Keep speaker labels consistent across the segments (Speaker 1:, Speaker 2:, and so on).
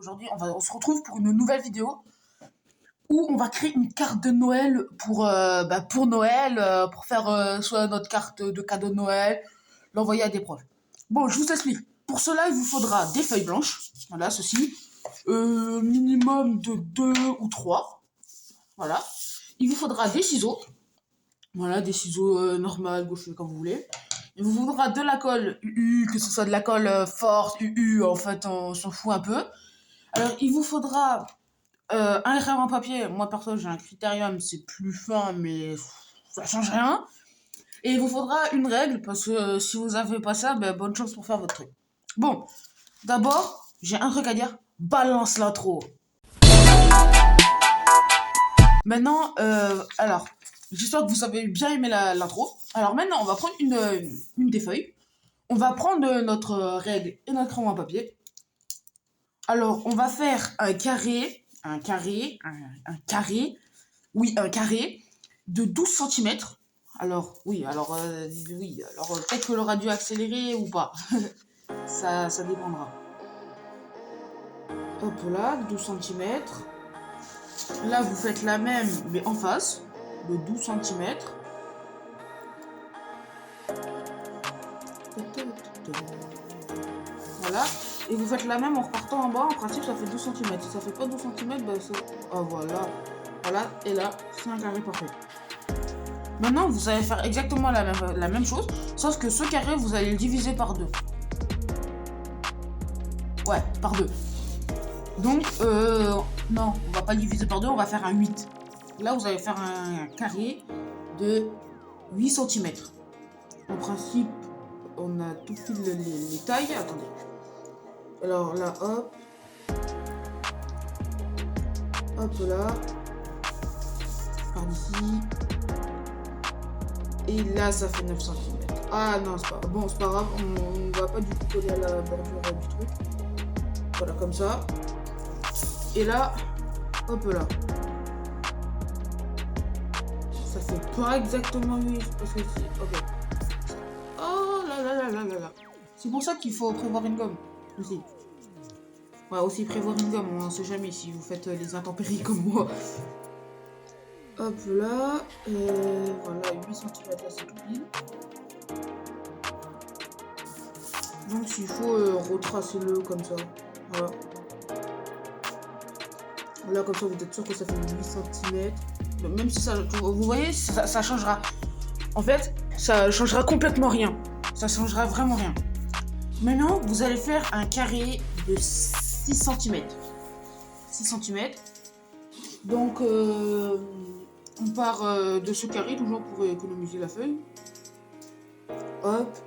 Speaker 1: Aujourd'hui, on se retrouve pour une nouvelle vidéo où on va créer une carte de Noël pour Noël, pour faire soit notre carte de cadeau de Noël, l'envoyer à des proches. Bon, je vous explique. Pour cela, il vous faudra des feuilles blanches, voilà, ceci, minimum de 2 ou 3, voilà. Il vous faudra des ciseaux, voilà, des ciseaux normaux, gauchers, comme vous voulez. Il vous faudra de la colle UU, que ce soit de la colle forte, UU, en fait, on s'en fout un peu. Alors, il vous faudra un crayon papier. Moi, perso, j'ai un critérium, c'est plus fin, mais ça change rien. Et il vous faudra une règle, parce que si vous avez pas ça, ben, bonne chance pour faire votre truc. Bon, d'abord, j'ai un truc à dire. Balance l'intro. Maintenant, alors, j'espère que vous avez bien aimé l'intro. Alors maintenant, on va prendre une des feuilles. On va prendre notre règle et notre crayon à papier. Alors, on va faire un carré de 12 centimètres. Alors, alors peut-être que l'on a dû accélérer ou pas. ça dépendra. Hop là, 12 centimètres. Là, vous faites la même, mais en face, de 12 centimètres. Voilà. Et vous faites la même en repartant en bas. En principe, ça fait 12 cm. Si ça fait pas 12 cm, bah c'est... Oh, voilà. Voilà. Et là, c'est un carré parfait. Maintenant, vous allez faire exactement la même chose. Sauf que ce carré, vous allez le diviser par 2. Ouais, par 2. Donc, non, on va pas le diviser par 2. On va faire un 8. Là, vous allez faire un carré de 8 cm. En principe, on a tout les tailles. Attendez. Alors là, hop. Hop là. Par ici. Et là, ça fait 9 cm. Ah non, c'est pas... Bon, c'est pas grave. On va pas du tout coller à la bordure du truc. Voilà, comme ça. Et là, hop là. Ça fait pas exactement 8. Parce que c'est... Ok. Oh là là là là là là. C'est pour ça qu'il faut prévoir une gomme. Aussi. Ouais, aussi prévoir une gomme. On ne sait jamais si vous faites les intempéries comme moi. Hop là, voilà, 8 cm là c'est tout pile. Donc s'il faut retracer le comme ça. Voilà. Là comme ça vous êtes sûr que ça fait 8 cm. Même si ça, vous voyez, ça changera. En fait, ça changera complètement rien. Ça changera vraiment rien. Maintenant, vous allez faire un carré de 6 cm. 6 cm. Donc, on part de ce carré, toujours pour économiser la feuille. Hop.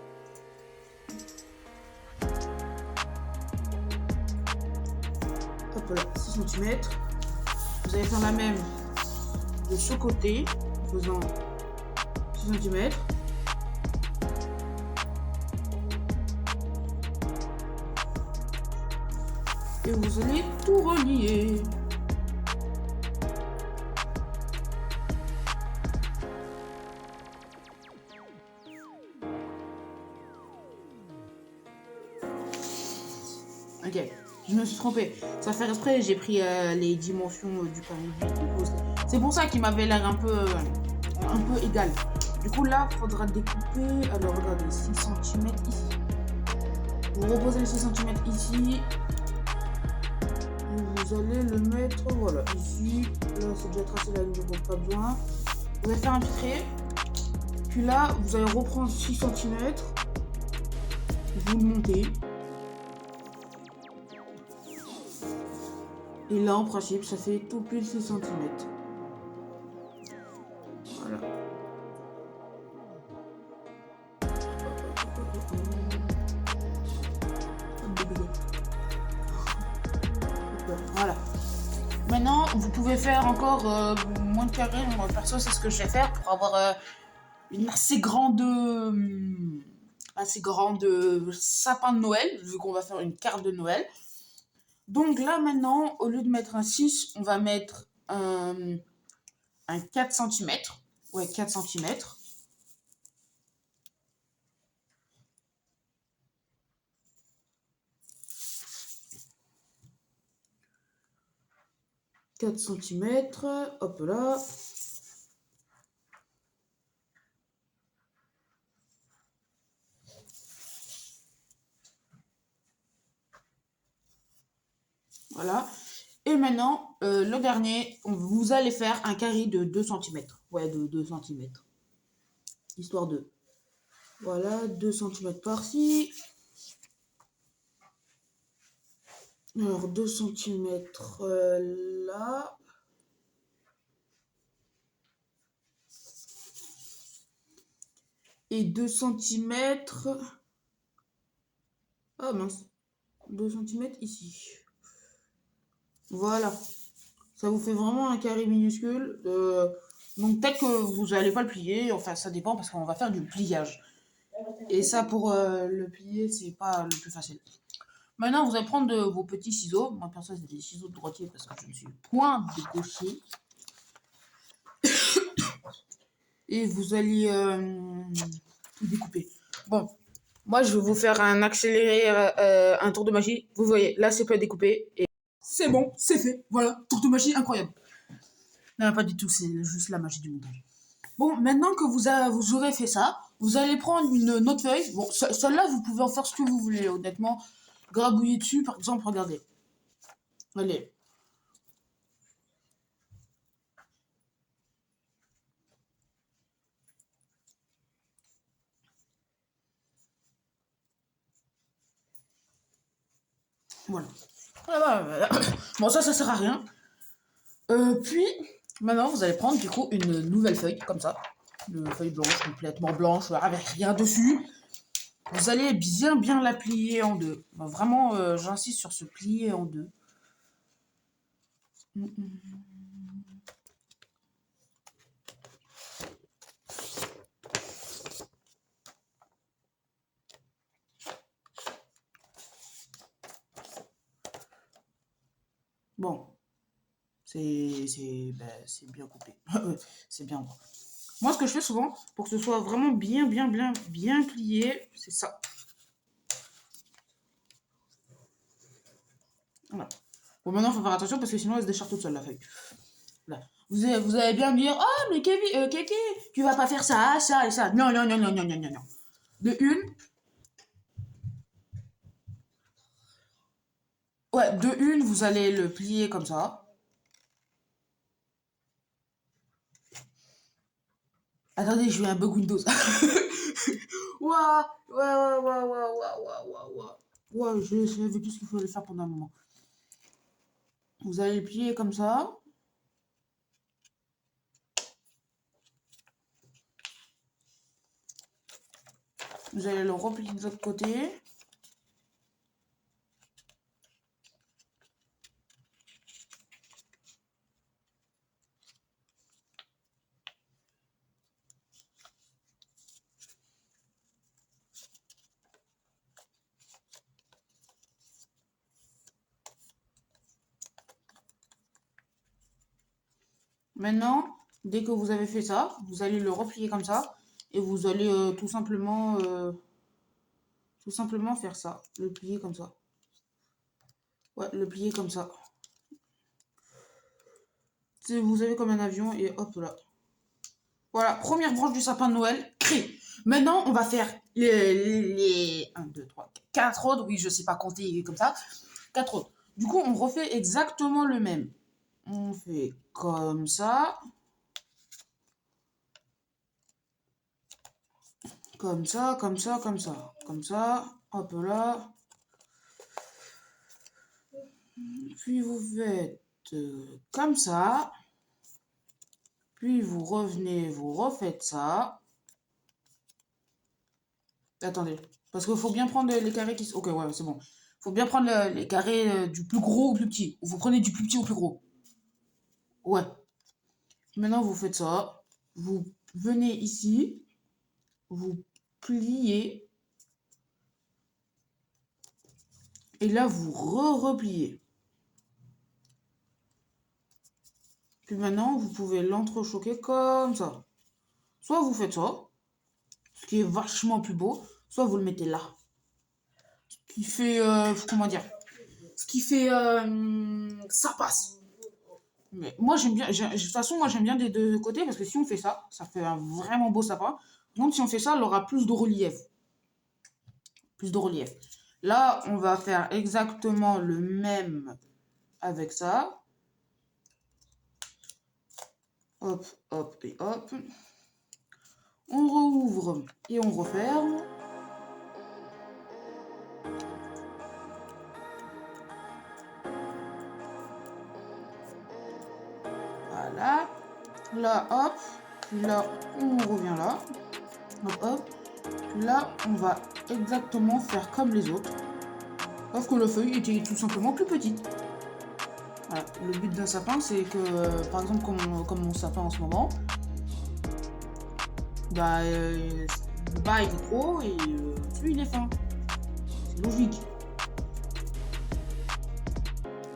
Speaker 1: Hop là, 6 cm. Vous allez faire la même de ce côté, en faisant 6 cm. Et vous allez tout relier. Ok, je me suis trompée. Ça fait exprès, j'ai pris les dimensions du carré. C'est pour ça qu'il m'avait l'air un peu égal. Du coup, là, il faudra découper. Alors, regardez, 6 cm ici. Vous reposez les 6 cm ici. Et vous allez le mettre, voilà, ici. Là, c'est déjà tracé la ligne, donc pas besoin. Vous allez faire un petit trait. Puis là, vous allez reprendre 6 cm. Vous le montez. Et là, en principe, ça fait tout pile 6 cm. Voilà. Voilà. Maintenant, vous pouvez faire encore moins de carré. Moi, perso, c'est ce que je vais faire pour avoir une assez grande sapin de Noël, vu qu'on va faire une carte de Noël. Donc là, maintenant, au lieu de mettre un 6, on va mettre un 4 cm. Ouais, 4 cm. 4 centimètres. Hop là. Voilà. Et maintenant, le dernier, vous allez faire un carré de 2 centimètres. Ouais, de 2 centimètres. Histoire de... Voilà, 2 centimètres par-ci. Alors, 2 centimètres là. Et 2 centimètres... Ah mince. 2 centimètres ici. Voilà. Ça vous fait vraiment un carré minuscule. Donc peut-être que vous n'allez pas le plier. Enfin, ça dépend parce qu'on va faire du pliage. Et ça, pour le plier, c'est pas le plus facile. Maintenant, vous allez prendre vos petits ciseaux. Moi, perso, c'est des ciseaux de droitier parce que je ne suis point de gaucher. Et vous allez tout découper. Bon, moi, je vais vous faire un accéléré, un tour de magie. Vous voyez, là, c'est pas découpé. Et c'est bon, c'est fait. Voilà, tour de magie incroyable. Non, pas du tout, c'est juste la magie du montage. Bon, maintenant que vous aurez fait ça, vous allez prendre une autre feuille. Bon, celle-là, vous pouvez en faire ce que vous voulez, honnêtement. Grabouiller dessus, par exemple, regardez. Allez. Voilà. Voilà. Bon, ça sert à rien. Puis, maintenant, vous allez prendre, du coup, une nouvelle feuille, comme ça. Une feuille blanche, complètement blanche, avec rien dessus. Vous allez bien la plier en deux. Vraiment, j'insiste sur ce plier en deux. Bon, c'est bien coupé. C'est bien droit. Moi, ce que je fais souvent, pour que ce soit vraiment bien plié, c'est ça. Voilà. Bon, maintenant, il faut faire attention parce que sinon, elle se déchire toute seule, la feuille. Là. Vous allez bien me dire, oh, mais Kevin, Kéké, tu vas pas faire ça, ça et ça. Non. De une. Ouais, de une, vous allez le plier comme ça. Attendez, je vais un bug Windows. Ouah, ouais, je savais plus ce qu'il fallait faire pendant un moment. Vous allez le plier comme ça. Vous allez le replier de l'autre côté. Maintenant, dès que vous avez fait ça, vous allez le replier comme ça. Et vous allez tout simplement faire ça. Le plier comme ça. Ouais, le plier comme ça. Vous avez comme un avion et hop là. Voilà, première branche du sapin de Noël, créée. Maintenant, on va faire les 1, 2, 3, 4 autres. Oui, je sais pas compter comme ça. 4 autres. Du coup, on refait exactement le même. On fait comme ça. Comme ça. Comme ça. Hop là. Puis vous faites comme ça. Puis vous revenez, vous refaites ça. Attendez, parce qu'il faut bien prendre les carrés qui... Ok, ouais, c'est bon. Faut bien prendre les carrés du plus gros au plus petit. Ou vous prenez du plus petit au plus gros. Ouais. Maintenant, vous faites ça. Vous venez ici. Vous pliez. Et là, vous repliez. Puis maintenant, vous pouvez l'entrechoquer comme ça. Soit vous faites ça, ce qui est vachement plus beau, soit vous le mettez là. Ce qui fait, comment dire, ce qui fait, ça passe. Mais moi, j'aime bien, de toute façon, moi, j'aime bien des deux côtés parce que si on fait ça, ça fait un vraiment beau sapin. Donc, si on fait ça, il aura plus de relief. Plus de relief. Là, on va faire exactement le même avec ça. Hop, hop et hop. On rouvre et on referme. Voilà. Là, hop. Puis là, on revient là. Hop, hop. Puis là, on va exactement faire comme les autres. Sauf que le feuille était tout simplement plus petite. Voilà. Le but d'un sapin, c'est que, par exemple, comme mon sapin en ce moment, bah, le bas il est gros et celui il est fin. C'est logique.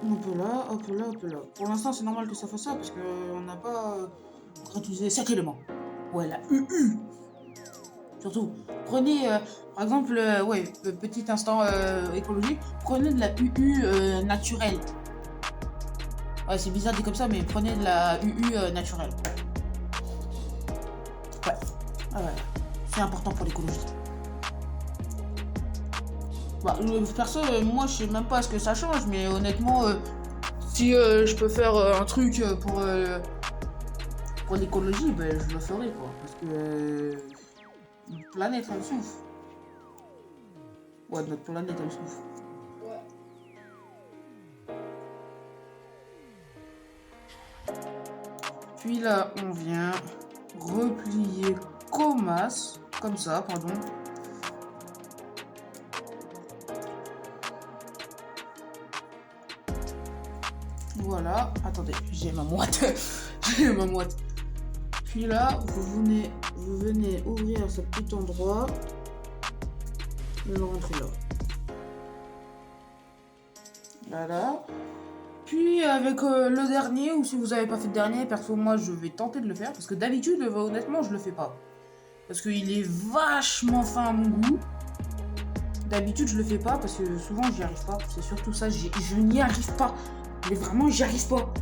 Speaker 1: Hop là, hop là, hop là. Pour l'instant, c'est normal que ça fasse ça parce qu'on n'a pas réutilisé 5 éléments. Ouais, la UU. Surtout, prenez, par exemple, ouais, petit instant écologie, prenez de la UU naturelle. Ouais, c'est bizarre dit comme ça, mais prenez de la UU naturelle. Ouais, ah ouais. C'est important pour l'écologie. Bah, perso, moi, je sais même pas ce que ça change, mais honnêtement, si je peux faire un truc pour l'écologie, ben, je le ferai, quoi. Parce que notre planète, elle souffre. Ouais, notre planète, elle souffre. Puis là, on vient replier comme ça, pardon. Voilà, attendez, j'ai ma moite. J'ai ma moite. Puis là, vous venez ouvrir ce petit endroit et le rentrer là. Voilà. Puis avec le dernier, ou si vous n'avez pas fait le dernier, perso moi je vais tenter de le faire, parce que d'habitude, honnêtement, je le fais pas. Parce qu'il est vachement fin à mon goût. D'habitude, je le fais pas, parce que souvent j'y arrive pas. C'est surtout ça, je n'y arrive pas. Mais vraiment, j'y arrive pas.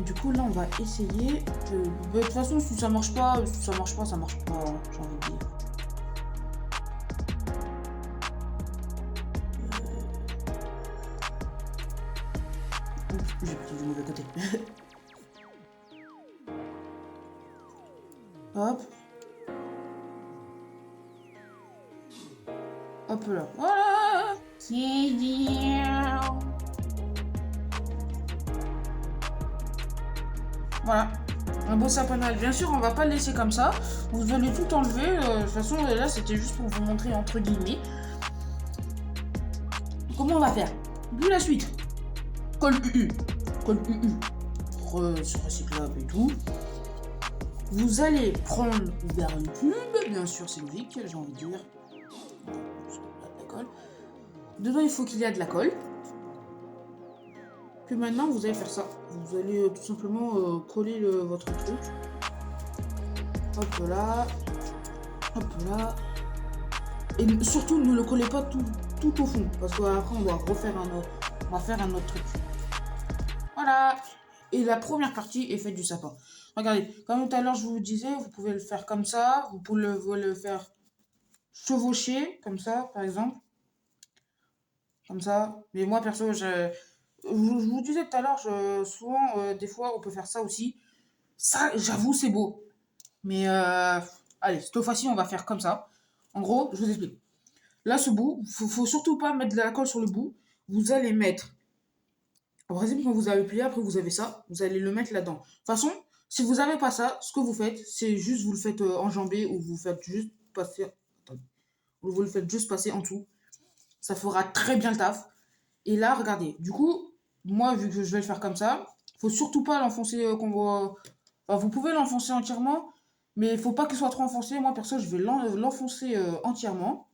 Speaker 1: Du coup, là, on va essayer de toute façon, si ça marche pas, ça marche pas, j'ai envie de dire. Oups, j'ai pris du mauvais côté. Hop. Hop là. Voilà. Voilà. Un beau sapin Noël. Bien sûr, on va pas le laisser comme ça. Vous allez tout enlever. De toute façon, là, c'était juste pour vous montrer entre guillemets. Comment on va faire? D'où la suite. Colle UU. Colle UU. Recyclable et tout. Vous allez prendre vers une tube. Bien sûr, c'est logique, j'ai envie de dire. De la colle. Dedans, il faut qu'il y ait de la colle. Puis maintenant, vous allez faire ça. Vous allez tout simplement coller votre truc. Hop là. Hop là. Et surtout, ne le collez pas tout au fond. Parce qu'après, on va faire un autre truc. Voilà. Et la première partie est faite du sapin. Regardez, comme tout à l'heure, je vous disais, vous pouvez le faire comme ça. Vous pouvez le faire chevaucher, comme ça, par exemple. Comme ça. Mais moi, perso, je vous disais tout à l'heure, souvent, des fois, on peut faire ça aussi. Ça, j'avoue, c'est beau. Mais allez, cette fois-ci, on va faire comme ça. En gros, je vous explique. Là, ce bout, faut surtout pas mettre de la colle sur le bout. Vous allez mettre. En principe, quand vous avez plié, après vous avez ça, vous allez le mettre là-dedans. De toute façon, si vous n'avez pas ça, ce que vous faites, c'est juste vous le faites enjamber ou vous faites juste passer. Attendez. Ou vous le faites juste passer en dessous. Ça fera très bien le taf. Et là, regardez. Du coup, moi, vu que je vais le faire comme ça, faut surtout pas l'enfoncer Enfin, vous pouvez l'enfoncer entièrement, mais il faut pas qu'il soit trop enfoncé. Moi, perso, je vais l'enfoncer entièrement.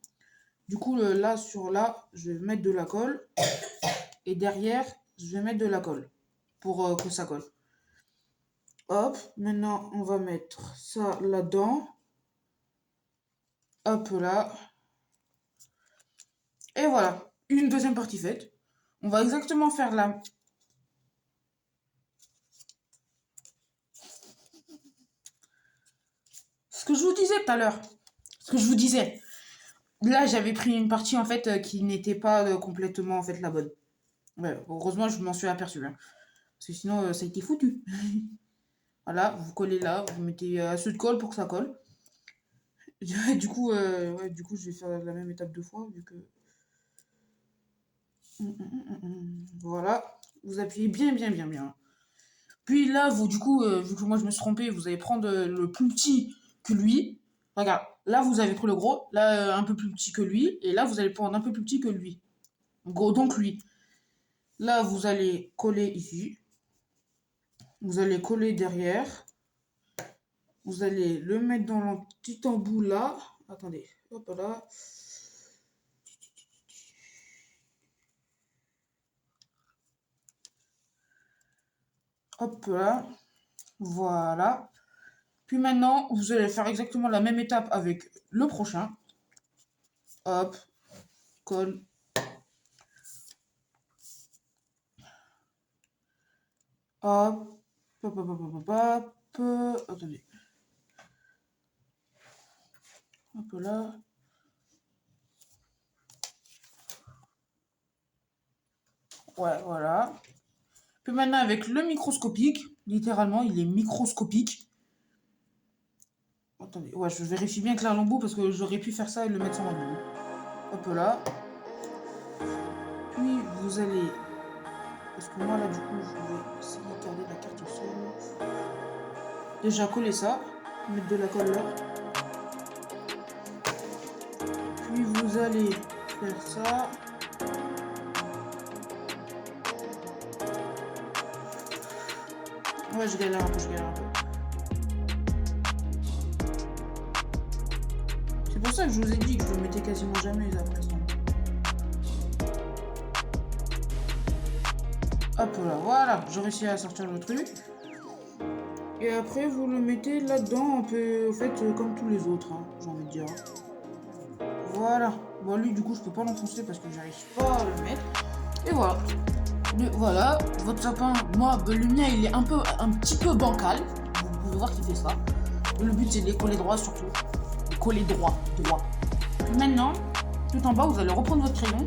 Speaker 1: Du coup, là, sur là, je vais mettre de la colle. Et derrière, je vais mettre de la colle pour que ça colle. Hop, maintenant, on va mettre ça là-dedans. Hop là. Et voilà, une deuxième partie faite. On va exactement faire Ce que je vous disais tout à l'heure. Ce que je vous disais. Là, j'avais pris une partie, en fait, qui n'était pas complètement, en fait, la bonne. Ouais, heureusement, je m'en suis aperçu. Hein. Parce que sinon, ça a été foutu. Voilà, vous collez là, vous mettez assez de colle pour que ça colle. Du coup, je vais faire la même étape deux fois, vu que... Voilà, vous appuyez bien, bien, bien, bien. Puis là, vous, du coup, vu que moi je me suis trompé, vous allez prendre le plus petit que lui. Regarde, là vous avez pris le gros, là un peu plus petit que lui, et là vous allez prendre un peu plus petit que lui. Gros, donc lui. Là, vous allez coller ici. Vous allez coller derrière. Vous allez le mettre dans le petit embout là. Attendez, hop là. Hop là. Voilà. Puis maintenant, vous allez faire exactement la même étape avec le prochain. Hop, colle. Hop, hop, hop, hop, hop, hop, hop. Attendez. Hop là. Ouais, voilà. Puis maintenant, avec le microscopique, littéralement, il est microscopique. Attendez, ouais, je vérifie bien que là, l'embout, parce que j'aurais pu faire ça et le mettre sans embout. Hop là. Puis, vous allez... Parce que moi, là, du coup, je vais essayer de garder la carte au sol. Déjà, coller ça. Mettre de la colle là. Puis, vous allez faire ça. Ouais, je galère un peu, je galère un peu. C'est pour ça que je vous ai dit que je le mettais quasiment jamais là, pour l'instant. Hop là, voilà, j'ai réussi à sortir le truc. Et après, vous le mettez là-dedans, un peu, en fait, comme tous les autres, hein, j'ai envie de dire. Voilà. Bon, lui, du coup, je peux pas l'enfoncer parce que j'arrive pas à le mettre. Et voilà. Voilà, votre sapin, moi, le mien, il est un petit peu bancal. Vous pouvez voir qu'il fait ça. Le but, c'est de les coller droit, surtout. Les coller droit. Maintenant, tout en bas, vous allez reprendre votre crayon.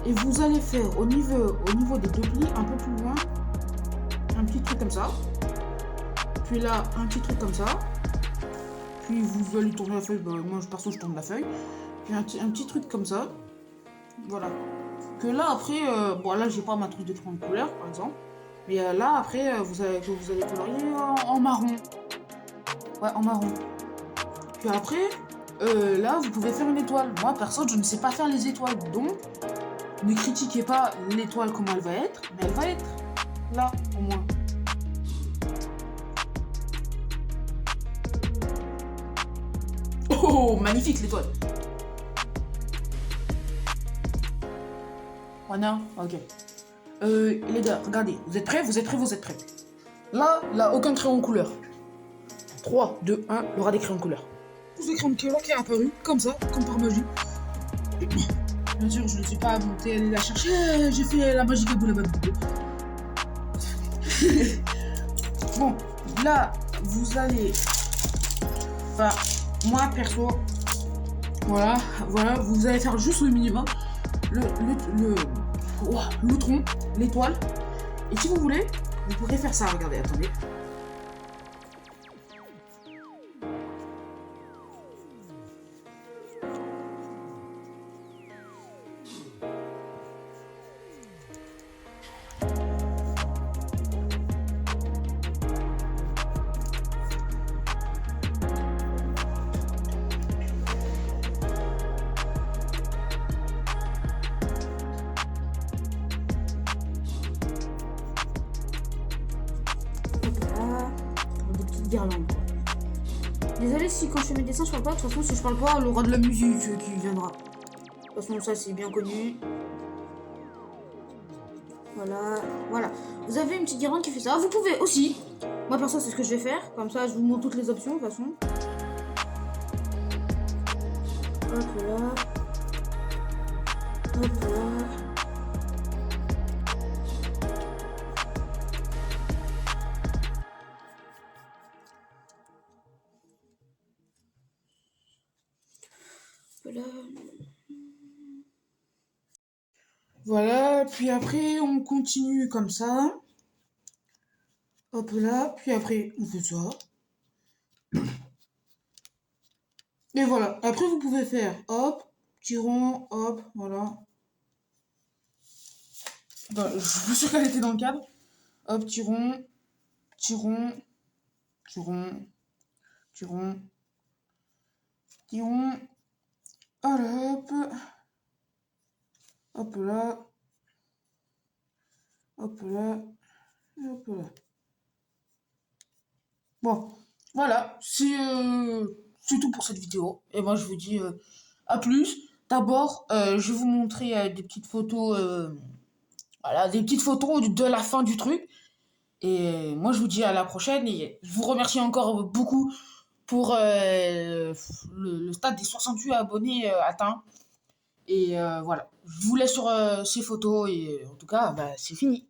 Speaker 1: Et vous allez faire au niveau des deux plis, un peu plus loin, un petit truc comme ça. Puis là, un petit truc comme ça. Puis vous allez tourner la feuille. Bah, moi, perso, je tourne la feuille. Puis un petit truc comme ça. Voilà. Que là, après, bon, là, j'ai pas ma trousse de crayon de couleur, par exemple. Mais là, après, vous allez colorier en marron. Ouais, en marron. Puis après, là, vous pouvez faire une étoile. Moi, perso, je ne sais pas faire les étoiles. Donc, ne critiquez pas l'étoile comment elle va être. Mais elle va être là, au moins. Oh, magnifique l'étoile. Oh non, ok. Les gars, regardez, vous êtes prêts. Là, aucun crayon couleur. 3, 2, 1, il y aura des crayons couleur. Tous les crayons couleur qui est apparu, comme ça, comme par magie. Bien sûr, je ne suis pas montée aller la chercher, j'ai fait la magie de la bonne. Bon, là, vous allez... Enfin, moi, perso, voilà, vous allez faire juste le minimum. Le tronc, l'étoile. Et si vous voulez, vous pourrez faire ça, regardez, attendez. Guirlande. Désolé si quand je fais mes dessins je parle pas, de toute façon si je parle pas, le roi de la musique qui viendra. De toute façon ça c'est bien connu. Voilà. Vous avez une petite guirlande qui fait ça. Vous pouvez aussi. Moi perso c'est ce que je vais faire. Comme ça je vous montre toutes les options de toute façon. Hop là. Hop là.
Speaker 2: là.
Speaker 1: Voilà, puis après, on continue comme ça. Hop là, puis après, on fait ça. Et voilà. Après, vous pouvez faire hop, petit rond, hop, voilà. Bah, je suis sûr qu'elle était dans le cadre. Hop, petit rond, petit rond, petit rond, petit rond, petit rond. Voilà, hop. Hop là. Hop là. Et hop là. Bon, voilà. C'est tout pour cette vidéo. Et moi, je vous dis à plus. D'abord, je vais vous montrer des petites photos. Voilà, des petites photos de la fin du truc. Et moi, je vous dis à la prochaine. Et je vous remercie encore beaucoup pour le stade des 68 abonnés atteint. Et voilà. Je vous laisse sur ces photos. Et en tout cas, bah, c'est fini.